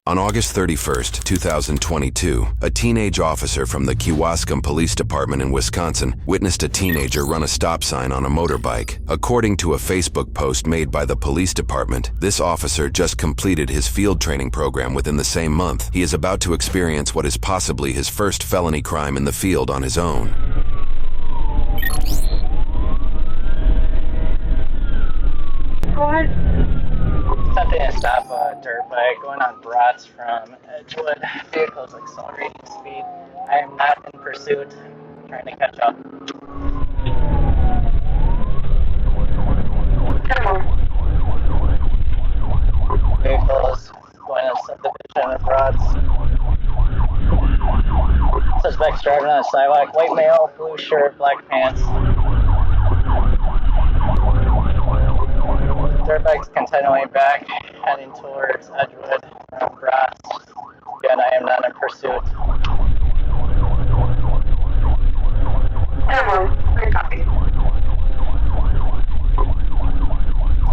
On August 31st, 2022, a teenage officer from the Kewaskum Police Department in Wisconsin witnessed a teenager run a stop sign on a motorbike. According to a Facebook post made by the police department, this officer just completed his field training program within the same month. He is about to experience what is possibly his first felony crime in the field on his own. Go ahead. Attempting to stop a dirt bike going on Bratz from Edgewood. Vehicle's accelerating speed. I am not in pursuit. I'm trying to catch up. Vehicles going in subdivision of Bratz. Suspect's driving on a sidewalk. White male, blue shirt, black pants. Dirt bike's continuing back, heading towards Edgewood from Bratz. Again, I am not in pursuit.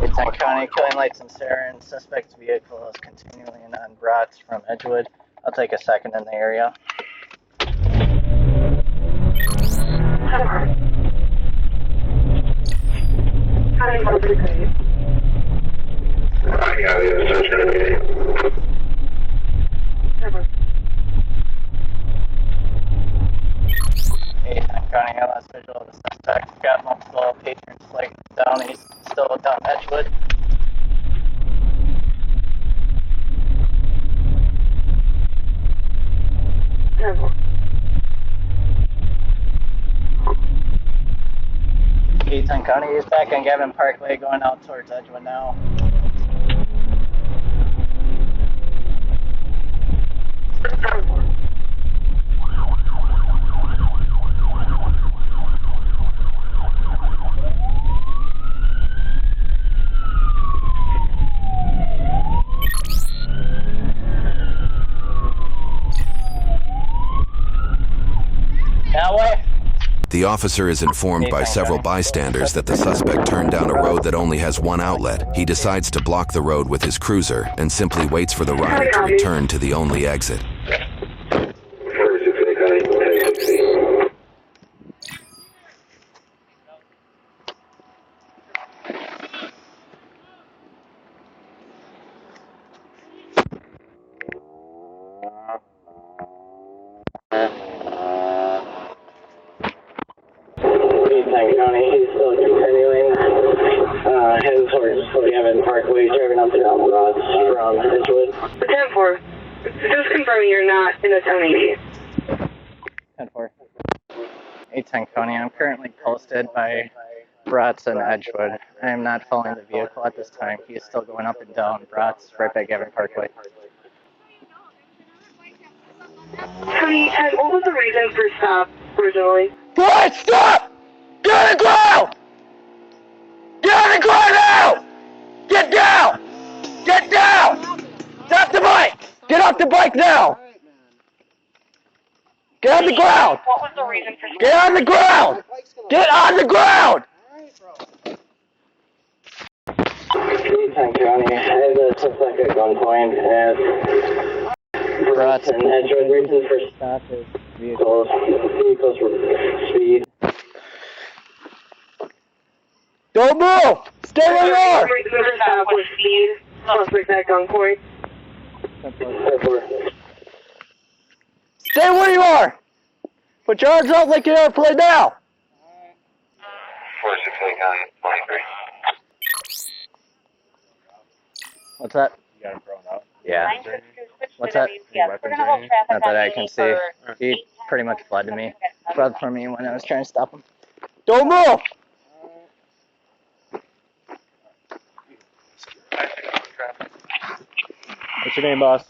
It's on County, killing lights and sirens. Suspect's vehicle is continuing on Bratz from Edgewood. I'll take a second in the area. County, I lost visual of the suspect. Got multiple patrons flagging down. He's still down Edgewood. Eaton County is back on Gavin Parkway going out towards Edgewood now. That way. The officer is informed by several bystanders that the suspect turned down a road that only has one outlet. He decides to block the road with his cruiser and simply waits for the rider to return to the only exit. County, he's still continuing, heading towards Gavin Parkway, driving up to Bratz from Edgewood. 10-4, just confirming you're not in the town 10-4. 810 County, I'm currently posted by Bratz and Edgewood. I am not following the vehicle at this time. He is still going up and down Bratz, right by Gavin Parkway. Tony, what was the reason for stop originally? What? Stop! Get on the ground! Get on the ground now! Get down! Get down! Stop the bike! Get off the bike now! Get on the ground! What was the reason for stop? Get on the ground! Get on the ground! Eaton County, the suspect at gunpoint at Bratz and Edgewood. Reason for stop is vehicles for speed. Don't move! Stay where you are! Reason for stop was speed. Suspect at gunpoint. Stay where you are! Put your arms out like you're airplane now! 468 County, 23. What's that? You got him thrown out. Yeah. What's that? Not that I can see. He pretty much fled to me. Fled from me when I was trying to stop him. Don't move! What's your name, boss?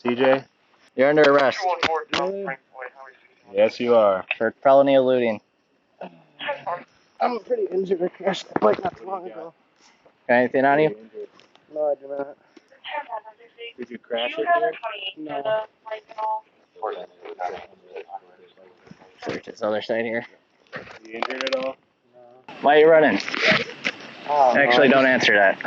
CJ. You're under arrest Yes, you are. for felony eluding. I'm pretty injured. I crashed the bike not too long ago. Got anything on you? No, I do not. Did you crash it here? No. Search this other side here. You injured at all? Why are you running? Oh, Actually, don't answer that.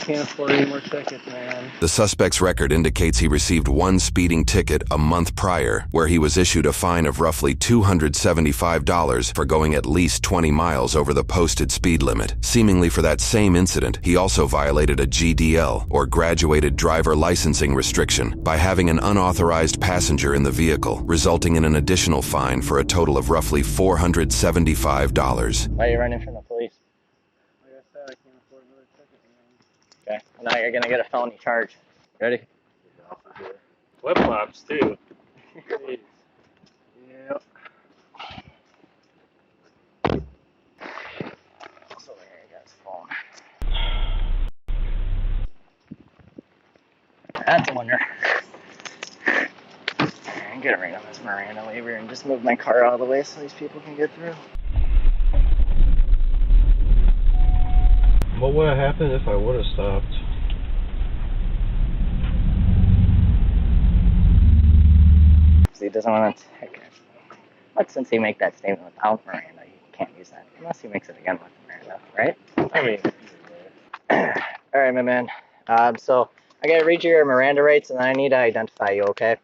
can't afford any more tickets, man. The suspect's record indicates he received one speeding ticket a month prior, where he was issued a fine of roughly $275 for going at least 20 miles over the posted speed limit. Seemingly for that same incident, he also violated a GDL, or graduated driver licensing restriction, by having an unauthorized passenger in the vehicle, resulting in an additional fine for a total of roughly $475. Why are you running from the police? Like I said, I can't afford another ticket, man. Okay. Well, now you're gonna get a felony charge. Ready? Flip flops too. Yep. So there you guys' phone. That's a wonder. I'm gonna ring on this Miranda waiver and just move my car out of the way so these people can get through. What would have happened if I would have stopped? He doesn't want to take it. But since he make that statement without Miranda, you can't use that unless he makes it again with Miranda, right? I mean, All right, my man. So I gotta read you your Miranda rights, and then I need to identify you. Okay.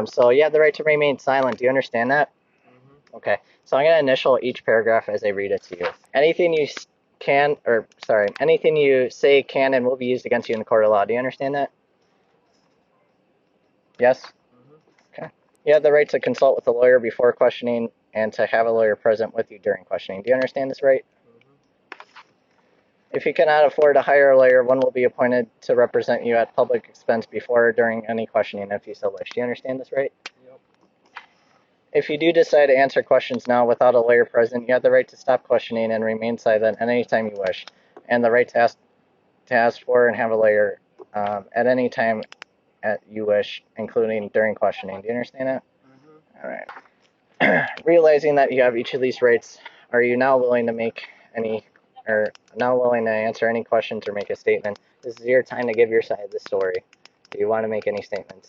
So you have the right to remain silent. Do you understand that? Okay. So I'm gonna initial each paragraph as I read it to you. Anything you anything you say can and will be used against you in the court of law. Do you understand that? Yes? Okay. You have the right to consult with a lawyer before questioning and to have a lawyer present with you during questioning. Do you understand this right? If you cannot afford to hire a lawyer, one will be appointed to represent you at public expense before or during any questioning if you so wish. Do you understand this right? Yep. If you do decide to answer questions now without a lawyer present, you have the right to stop questioning and remain silent at any time you wish, and the right to ask for and have a lawyer at any time you wish, including during questioning. Do you understand that? All right. Realizing that you have each of these rights, are you now willing to answer any questions or make a statement? This is your time to give your side of the story. Do you want to make any statements?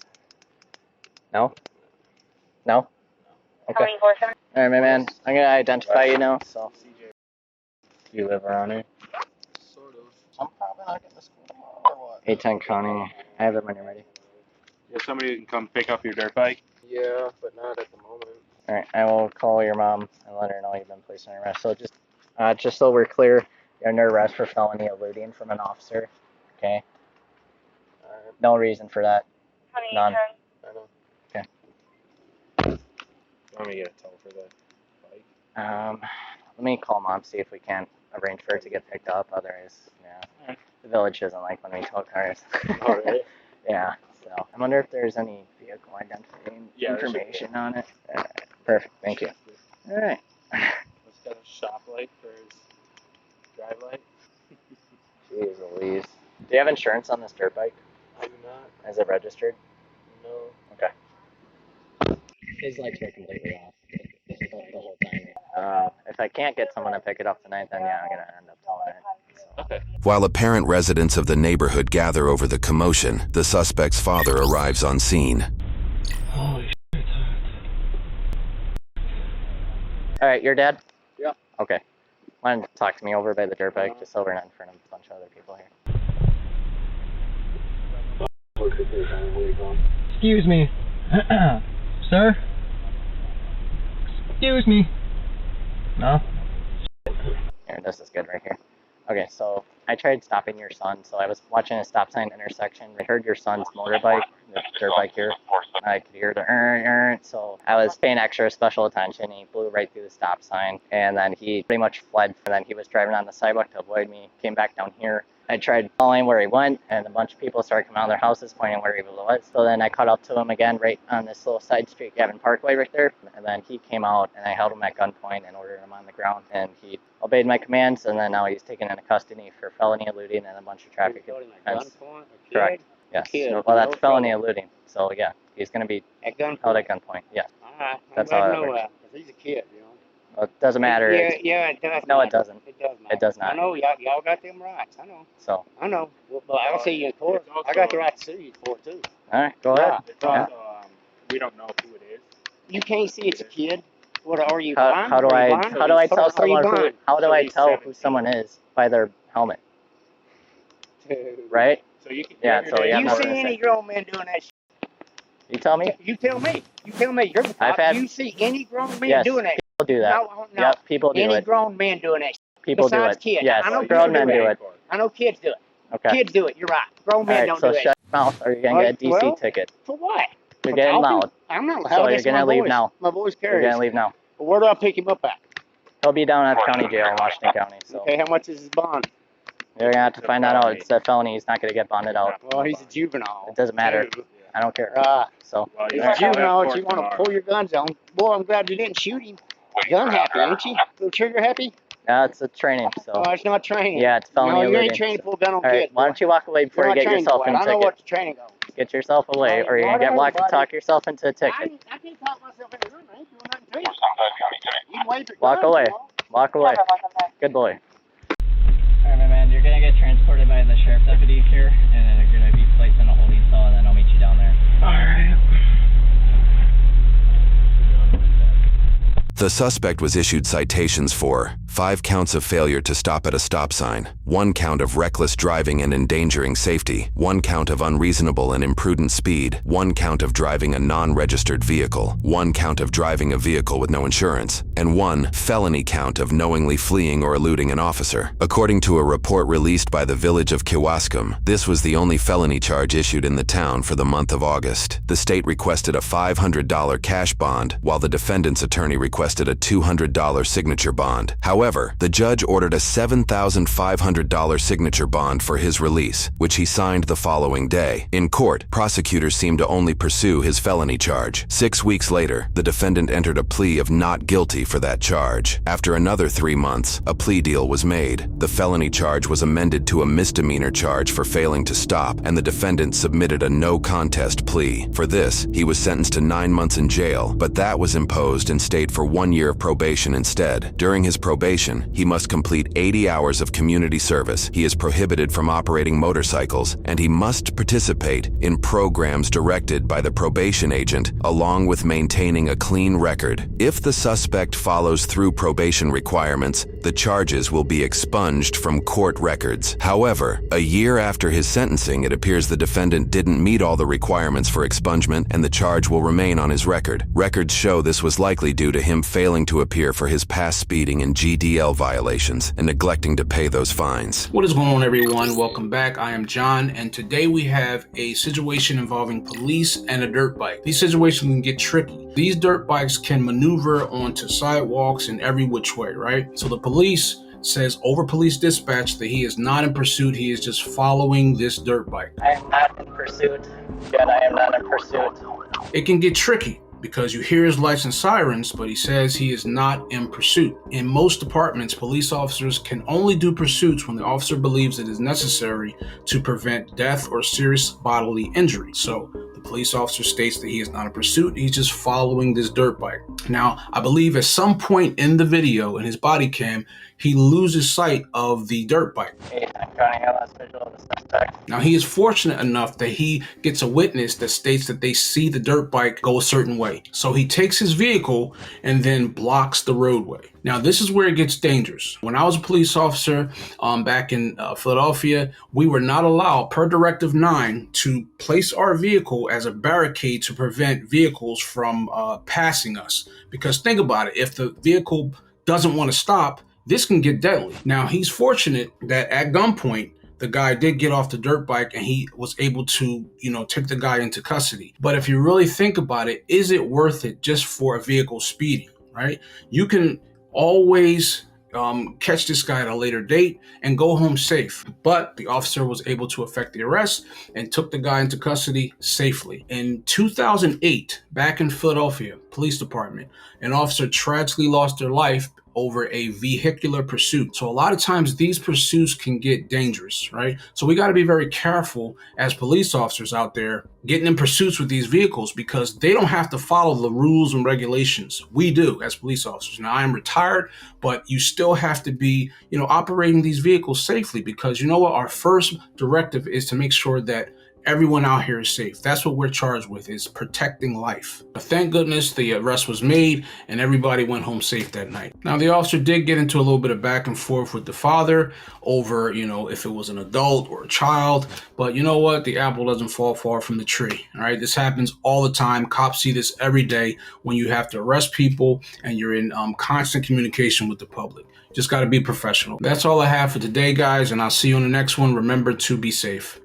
No? No? Okay. All right, my man. I'm going to identify you now. So, you live around here? Sort of. I'm probably not getting to school tomorrow or what? 810 County. I have it when you're ready. You have somebody who can come pick up your dirt bike? Yeah, but not at the moment. All right. I will call your mom and let her know you've been placed on arrest. So just so we're clear, you're under arrest for felony eluding from an officer. Okay. Alright. No reason for that. None. I know. You want me to get a tow for the bike? Let me call mom, see if we can't arrange for it to get picked up. Otherwise, yeah. The village doesn't like when we tow cars. Oh, really? Yeah. So I wonder if there's any vehicle identifying information on it. Perfect. Thank you. All right. Let's get a shop light for his drive light. Jeez Louise. Do you have insurance on this dirt bike? I do not. Is it registered? No. Okay. His lights were completely off the whole time. If I can't get someone to pick it up tonight, then yeah, I'm going to end up towing it. So. Okay. While apparent residents of the neighborhood gather over the commotion, the suspect's father arrives on scene. Holy shit. All right, your dad? Yeah. Okay. Why don't you talk to me over by the dirt bike, just so we're not in front of a bunch of other people here. Excuse me. Sir? Excuse me. No? Here, this is good right here. Okay, so I tried stopping your son. So I was watching a stop sign intersection. I heard your son's motorbike, the dirt bike here. I could hear the so I was paying extra special attention. He flew right through the stop sign, and then he pretty much fled. And then he was driving on the sidewalk to avoid me, came back down here. I tried following where he went, and a bunch of people started coming out of their houses pointing where he was. So then I caught up to him again right on this little side street, Gavin Parkway right there. And then he came out, and I held him at gunpoint and ordered him on the ground. And he obeyed my commands, and then now he's taken into custody for felony eluding and a bunch of traffic offense. Correct. Yes. Well, that's felony eluding. So yeah, he's going to be held at gunpoint. Yeah. Alright, That's how it works. he's a kid, you know. Well, it doesn't matter. Yeah, it does. No, matter. it doesn't. It does matter. It does not. I know, y'all got them rights. I know. So, I know. Well, I'll see you in court. I got the right to sue you for it, too. all right, go ahead. It's also, we don't know who it is. You can't see it's a kid. What, are you How, blind? how do Are you I blind? how do I tell Are you someone who blind? how do So I he's tell who 17. someone is by their helmet? right? So you can. Yeah, so yeah, You nothing see to any say. grown men doing that? You tell me. You tell me. You tell me. You're the I've cop. had- You see any grown men Yes, doing that? people do that. No. Yep, people do Any it. grown men doing that? People do Besides it. kids. Yes, I know grown people men do it. I know kids do it. Okay. Kids do it. You're right. Grown men All right, don't so do shut that. your mouth, or you're gonna get a DC Well, ticket. For what? You're For getting talking? loud. I'm not loud. So you're That's gonna my leave voice. now. My voice You're carries. gonna leave now. Where do I pick him up at? He'll be down at the county jail in Washington County. So Okay, how much is his bond? you're gonna have to find that out. It's a felony. He's not gonna get bonded out. Well, he's a juvenile. It doesn't matter. I don't care. So So he's a juvenile. If you want to pull your guns on, boy, I'm glad you didn't shoot him. Gun happy, ain't you? Little trigger happy? yeah, it's a training. So Oh, it's not training. yeah, it's felony No, you eluding. ain't trained to pull a gun on All right, kids. why don't you walk away before You're you not get trained yourself for in it. a I know ticket? what the training goes. Get yourself away, or you're gonna get walk and talk yourself into a ticket. I can't talk myself into room. I ain't doing nothing to you. You can wave your Walk guns, away. you know. Walk away. Good boy. Alright, my man, you're gonna get transported by the sheriff's deputy here, and then you're gonna be placed in a holding cell, and then I'll meet you down there. Alright. The suspect was issued citations for 5 counts of failure to stop at a stop sign, 1 count of reckless driving and endangering safety, 1 count of unreasonable and imprudent speed, 1 count of driving a non-registered vehicle, 1 count of driving a vehicle with no insurance, and 1 felony count of knowingly fleeing or eluding an officer. According to a report released by the village of Kewaskum, this was the only felony charge issued in the town for the month of August. The state requested a $500 cash bond, while the defendant's attorney requested a $200 signature bond. However, the judge ordered a $7,500 signature bond for his release, which he signed the following day. In court, prosecutors seemed to only pursue his felony charge. 6 weeks later, the defendant entered a plea of not guilty for that charge. After another 3 months, a plea deal was made. The felony charge was amended to a misdemeanor charge for failing to stop, and the defendant submitted a no contest plea. For this, he was sentenced to 9 months in jail, but that was imposed and stayed for 1 year of probation instead. During his probation, he must complete 80 hours of community service. He is prohibited from operating motorcycles, and he must participate in programs directed by the probation agent, along with maintaining a clean record. If the suspect follows through probation requirements, the charges will be expunged from court records. However, a year after his sentencing, it appears the defendant didn't meet all the requirements for expungement, and the charge will remain on his record. Records show this was likely due to him failing to appear for his past speeding and GDL violations and neglecting to pay those fines. What is going on, everyone? Welcome back. I am John, and today we have a situation involving police and a dirt bike. These situations can get tricky. These dirt bikes can maneuver onto sidewalks in every which way, right? So the police says over police dispatch that he is not in pursuit. He is just following this dirt bike. I am not in pursuit. Yet I am not in pursuit. It can get tricky because you hear his lights and sirens, but he says he is not in pursuit. In most departments, police officers can only do pursuits when the officer believes it is necessary to prevent death or serious bodily injury. So the police officer states that he is not in pursuit. He's just following this dirt bike. Now, I believe at some point in the video, in his body cam, he loses sight of the dirt bike. I'm trying to last visual of the suspect. Now, he is fortunate enough that he gets a witness that states that they see the dirt bike go a certain way. So he takes his vehicle and then blocks the roadway. Now, this is where it gets dangerous. When I was a police officer back in Philadelphia, we were not allowed, per Directive 9, to place our vehicle as a barricade to prevent vehicles from passing us. Because think about it, if the vehicle doesn't want to stop, this can get deadly. Now, he's fortunate that at gunpoint, the guy did get off the dirt bike and he was able to, take the guy into custody. But if you really think about it, is it worth it just for a vehicle speeding, right? You can always catch this guy at a later date and go home safe. But the officer was able to effect the arrest and took the guy into custody safely. In 2008, back in Philadelphia Police Department, an officer tragically lost their life over a vehicular pursuit. So a lot of times these pursuits can get dangerous, right? So we got to be very careful as police officers out there getting in pursuits with these vehicles, because they don't have to follow the rules and regulations. We do as police officers. Now, I am retired, but you still have to be, operating these vehicles safely, because you know what? Our first directive is to make sure that everyone out here is safe. That's what we're charged with, is protecting life. But thank goodness the arrest was made and everybody went home safe that night. Now, the officer did get into a little bit of back and forth with the father over, if it was an adult or a child. But you know what? The apple doesn't fall far from the tree. All right. This happens all the time. Cops see this every day when you have to arrest people and you're in constant communication with the public. Just got to be professional. That's all I have for today, guys. And I'll see you on the next one. Remember to be safe.